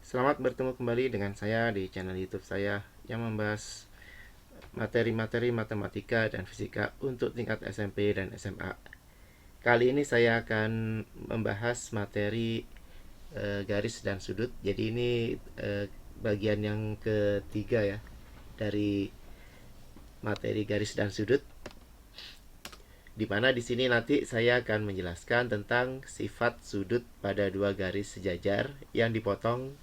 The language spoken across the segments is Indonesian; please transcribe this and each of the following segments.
Selamat bertemu kembali dengan saya di channel YouTube saya yang membahas materi-materi matematika dan fisika untuk tingkat SMP dan SMA. Kali ini saya akan membahas materi garis dan sudut. Jadi ini bagian yang ketiga ya dari materi garis dan sudut. Di mana di sini nanti saya akan menjelaskan tentang sifat sudut pada dua garis sejajar yang dipotong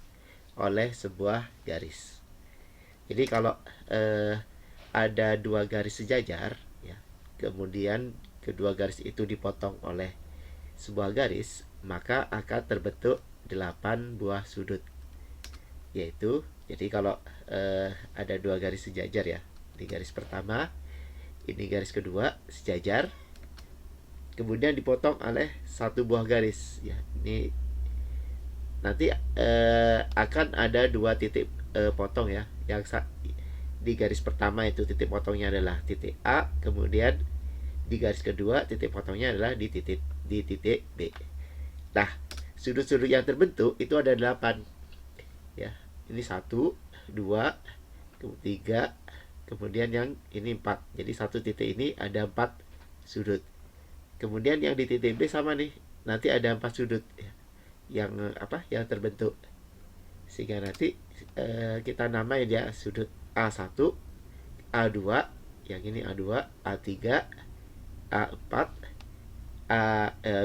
oleh sebuah garis. Jadi kalau ada dua garis sejajar, ya, kemudian kedua garis itu dipotong oleh sebuah garis, maka akan terbentuk 8 buah sudut. Yaitu, jadi kalau ada dua garis sejajar ya, di garis pertama, ini garis kedua sejajar, kemudian dipotong oleh satu buah garis, ya. Ini nanti akan ada dua titik potong ya, yang di garis pertama itu titik potongnya adalah titik A, kemudian di garis kedua titik potongnya adalah di titik B. Nah, sudut-sudut yang terbentuk itu ada 8 ya. Ini 1, 2, 3, kemudian yang ini 4. Jadi satu titik ini ada 4 sudut. Kemudian yang di titik B sama nih, nanti ada 4 sudut ya, yang terbentuk. Sehingga nanti kita namain ya sudut A1, A2, yang ini A2, A3, A4,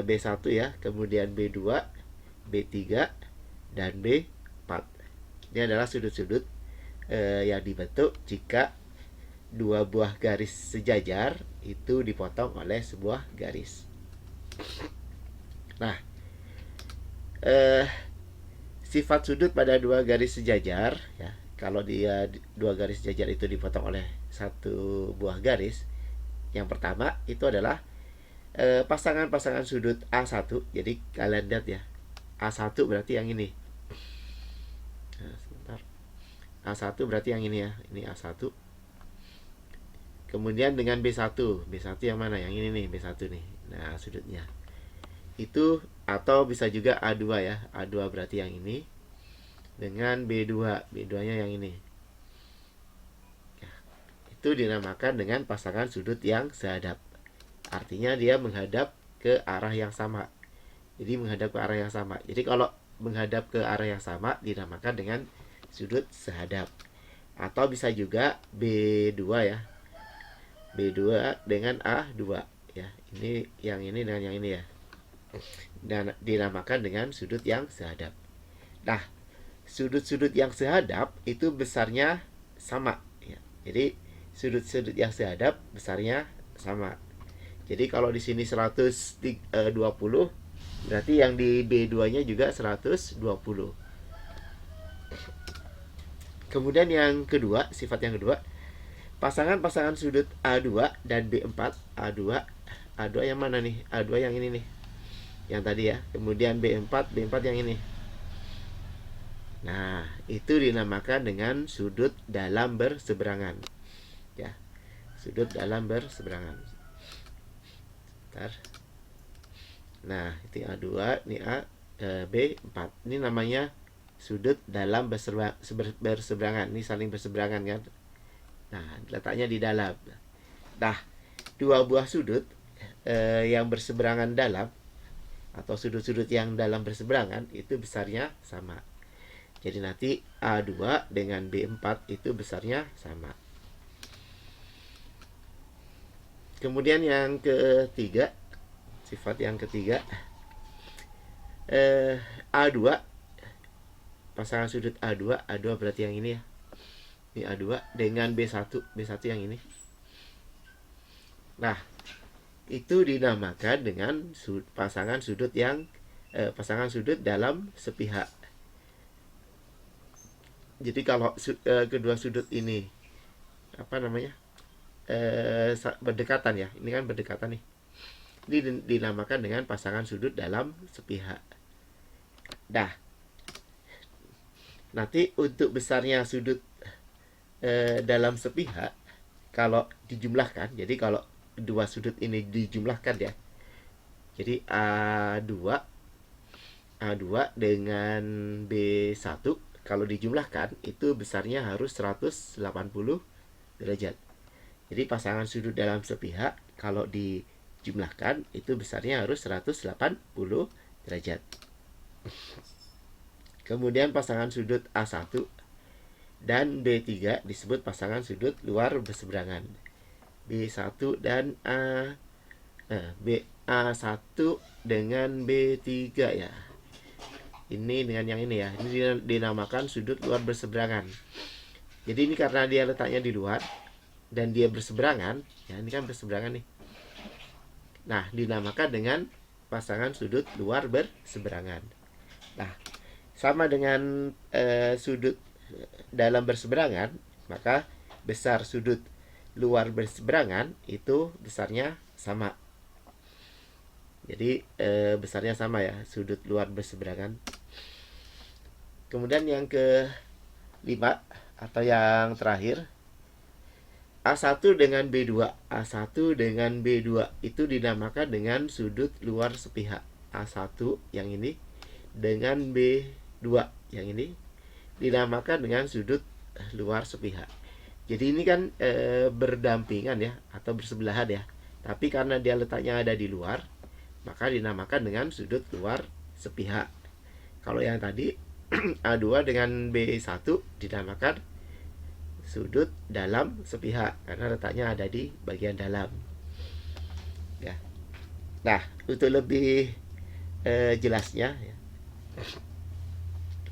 B1 ya, kemudian B2, B3, dan B4. Ini adalah sudut-sudut yang dibentuk jika dua buah garis sejajar itu dipotong oleh sebuah garis. Nah, sifat sudut pada dua garis sejajar ya, kalau dia dua garis sejajar itu dipotong oleh satu buah garis, yang pertama itu adalah pasangan-pasangan sudut A1. Jadi kalian lihat ya, A1 berarti yang ini. Nah, sebentar. A1 berarti yang ini ya, ini A1. Kemudian dengan B1, B1 yang mana? Yang ini nih, B1 nih. Nah, sudutnya itu, atau bisa juga A2 ya, A2 berarti yang ini dengan B2, B2 nya yang ini. Itu dinamakan dengan pasangan sudut yang sehadap. Artinya dia menghadap ke arah yang sama. Jadi menghadap ke arah yang sama. Jadi kalau menghadap ke arah yang sama dinamakan dengan sudut sehadap. Atau bisa juga B2 ya, B2 dengan A2 ya. Ini yang ini dengan yang ini ya, dan dinamakan dengan sudut yang sehadap. Nah, sudut-sudut yang sehadap itu besarnya sama ya. Jadi sudut-sudut yang sehadap besarnya sama. Jadi kalau di sini 120, berarti yang di B2-nya juga 120. Kemudian yang kedua, sifat yang kedua, pasangan-pasangan sudut A2 dan B4. A2 yang mana nih? A2 yang ini nih, yang tadi ya. Kemudian B4 yang ini. Nah, itu dinamakan dengan sudut dalam berseberangan ya, sudut dalam berseberangan. Bentar. Nah, itu A2, ini B4. Ini namanya sudut dalam berseberangan. Ini saling berseberangan kan. Nah, letaknya di dalam. Nah, dua buah sudut yang berseberangan dalam, atau sudut-sudut yang dalam berseberangan, itu besarnya sama. Jadi nanti A2 dengan B4 itu besarnya sama. Kemudian yang ketiga, sifat yang ketiga, A2, pasangan sudut A2 berarti yang ini ya. Ini A2 dengan B1 yang ini. Nah, itu dinamakan dengan pasangan sudut yang pasangan sudut dalam sepihak. Jadi kalau kedua sudut ini berdekatan ya, ini kan berdekatan nih, ini dinamakan dengan pasangan sudut dalam sepihak. Nah, nanti untuk besarnya sudut dalam sepihak kalau dijumlahkan, jadi kalau dua sudut ini dijumlahkan ya, jadi A2 dengan B1 kalau dijumlahkan itu besarnya harus 180 derajat. Jadi pasangan sudut dalam sepihak kalau dijumlahkan itu besarnya harus 180 derajat. Kemudian pasangan sudut A1 dan B3 disebut pasangan sudut luar berseberangan. B1 dan A1 dengan B3 ya. Ini dengan yang ini ya. Ini dinamakan sudut luar berseberangan. Jadi ini karena dia letaknya di luar dan dia berseberangan, ya ini kan berseberangan nih. Nah, dinamakan dengan pasangan sudut luar berseberangan. Nah, sama dengan sudut dalam berseberangan, maka besar sudut luar berseberangan itu besarnya sama. Jadi besarnya sama ya, sudut luar berseberangan. Kemudian yang kelima atau yang terakhir, A1 dengan B2. A1 dengan B2 itu dinamakan dengan sudut luar sepihak. A1 yang ini dengan B2 yang ini dinamakan dengan sudut luar sepihak. Jadi ini kan berdampingan ya, atau bersebelahan ya. Tapi karena dia letaknya ada di luar, maka dinamakan dengan sudut luar sepihak. Kalau yang tadi A2 dengan B1 dinamakan sudut dalam sepihak karena letaknya ada di bagian dalam. Ya. Nah, untuk lebih jelasnya ya.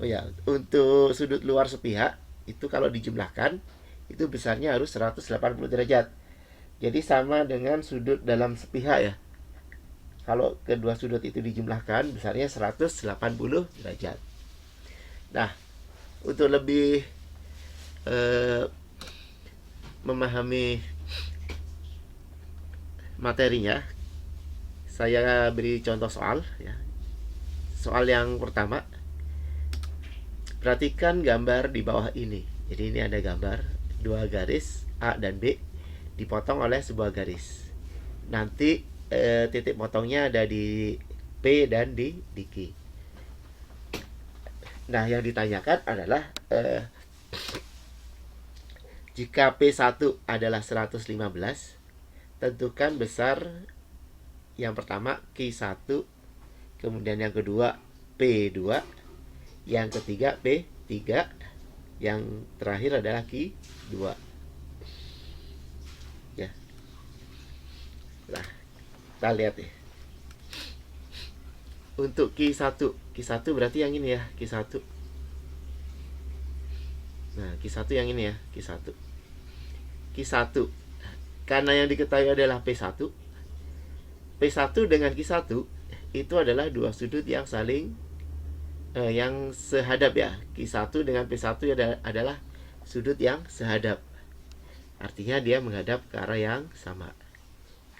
Oh ya, untuk sudut luar sepihak itu kalau dijumlahkan itu besarnya harus 180 derajat. Jadi sama dengan sudut dalam sepihak ya. Kalau kedua sudut itu dijumlahkan besarnya 180 derajat. Nah, untuk lebih memahami materinya, saya beri contoh soal ya. Soal yang pertama, perhatikan gambar di bawah ini. Jadi ini ada gambar dua garis A dan B dipotong oleh sebuah garis. Nanti titik potongnya ada di P dan di Q. Nah, yang ditanyakan adalah jika P1 adalah 115, tentukan besar yang pertama Q1, kemudian yang kedua P2, yang ketiga P3, yang terakhir adalah Q2. Ya. Nah, kita lihat nih. Untuk Q1 berarti yang ini ya, Q1. Nah, Q1 yang ini ya, Q1. Q1. Karena yang diketahui adalah P1. P1 dengan Q1 itu adalah dua sudut yang saling yang sehadap ya. Q1 dengan P1 adalah sudut yang sehadap. Artinya dia menghadap ke arah yang sama.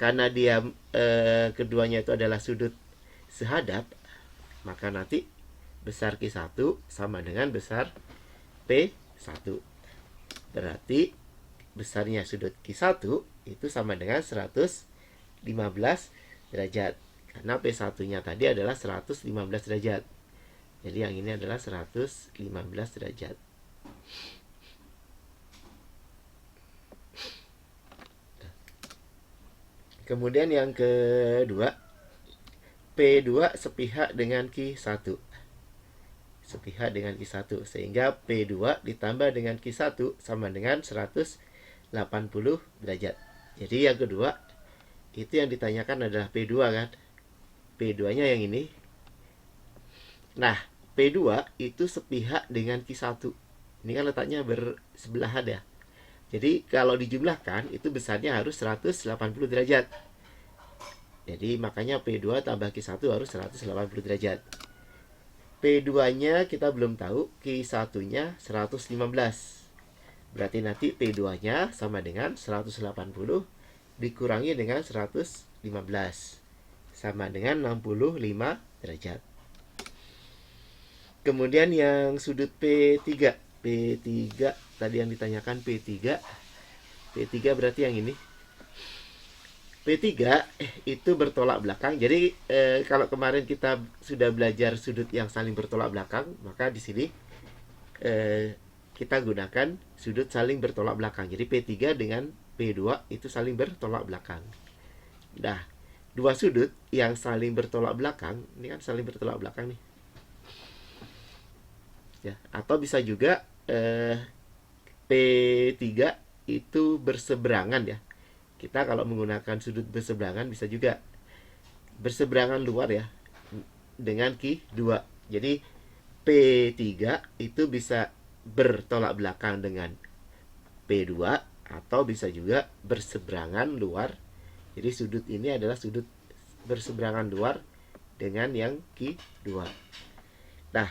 Karena dia keduanya itu adalah sudut sehadap, maka nanti besar Q1 sama dengan besar P1. Berarti besarnya sudut Q1 itu sama dengan 115 derajat. Karena P1-nya tadi adalah 115 derajat. Jadi yang ini adalah 115 derajat. Kemudian yang kedua, P2 sepihak dengan Q1. Sepihak dengan Q1, sehingga P2 ditambah dengan Q1 sama dengan 180 derajat. Jadi yang kedua, itu yang ditanyakan adalah P2 kan. P2-nya yang ini. Nah, P2 itu sepihak dengan Q1. Ini kan letaknya bersebelahan ya. Jadi kalau dijumlahkan itu besarnya harus 180 derajat. Jadi makanya P2 tambah Q1 harus 180 derajat. P2-nya kita belum tahu, Q1-nya 115. Berarti nanti P2-nya sama dengan 180 dikurangi dengan 115. Sama dengan 65 derajat. Kemudian yang sudut P3. P3 tadi yang ditanyakan P3. P3 berarti yang ini. P3 itu bertolak belakang. Jadi kalau kemarin kita sudah belajar sudut yang saling bertolak belakang, maka di sini kita gunakan sudut saling bertolak belakang. Jadi P3 dengan P2 itu saling bertolak belakang. Nah, dua sudut yang saling bertolak belakang, ini kan saling bertolak belakang nih. Ya, atau bisa juga P3 itu berseberangan ya. Kita kalau menggunakan sudut berseberangan bisa juga berseberangan luar ya dengan Q2. Jadi P3 itu bisa bertolak belakang dengan P2 atau bisa juga berseberangan luar. Jadi sudut ini adalah sudut berseberangan luar dengan yang Q2. Nah,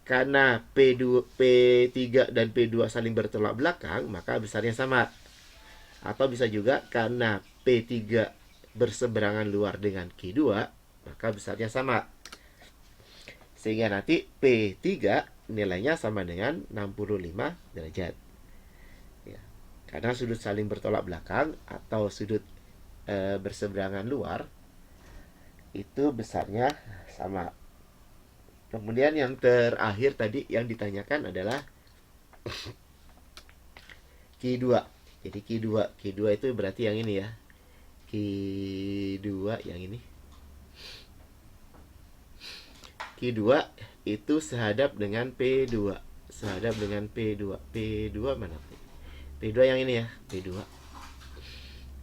karena P3 dan P2 saling bertolak belakang, maka besarnya sama. Atau bisa juga karena P3 berseberangan luar dengan Q2, maka besarnya sama. Sehingga nanti P3 nilainya sama dengan 65 derajat. Ya. Karena sudut saling bertolak belakang atau sudut berseberangan luar itu besarnya sama. Kemudian yang terakhir tadi yang ditanyakan adalah Q2. Jadi Q2 itu berarti yang ini ya. Q2 yang ini. Q2 itu sehadap dengan P2. Sehadap dengan P2. P2 mana? P2 yang ini ya, P2.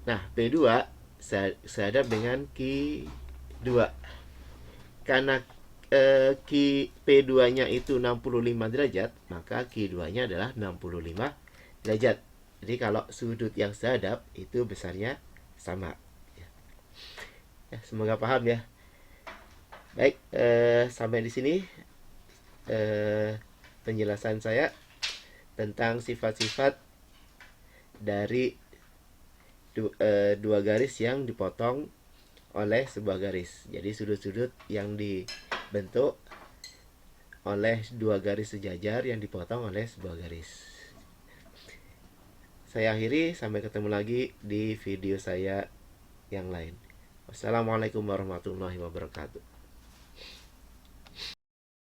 Nah, P2 sehadap dengan Q2. Karena P2-nya itu 65 derajat, maka Q2-nya adalah 65 derajat. Jadi kalau sudut yang sehadap itu besarnya sama. Ya, semoga paham ya. Baik, sampai di sini penjelasan saya tentang sifat-sifat dari dua garis yang dipotong oleh sebuah garis. Jadi sudut-sudut yang dibentuk oleh dua garis sejajar yang dipotong oleh sebuah garis. Saya akhiri, sampai ketemu lagi di video saya yang lain. Wassalamualaikum warahmatullahi wabarakatuh.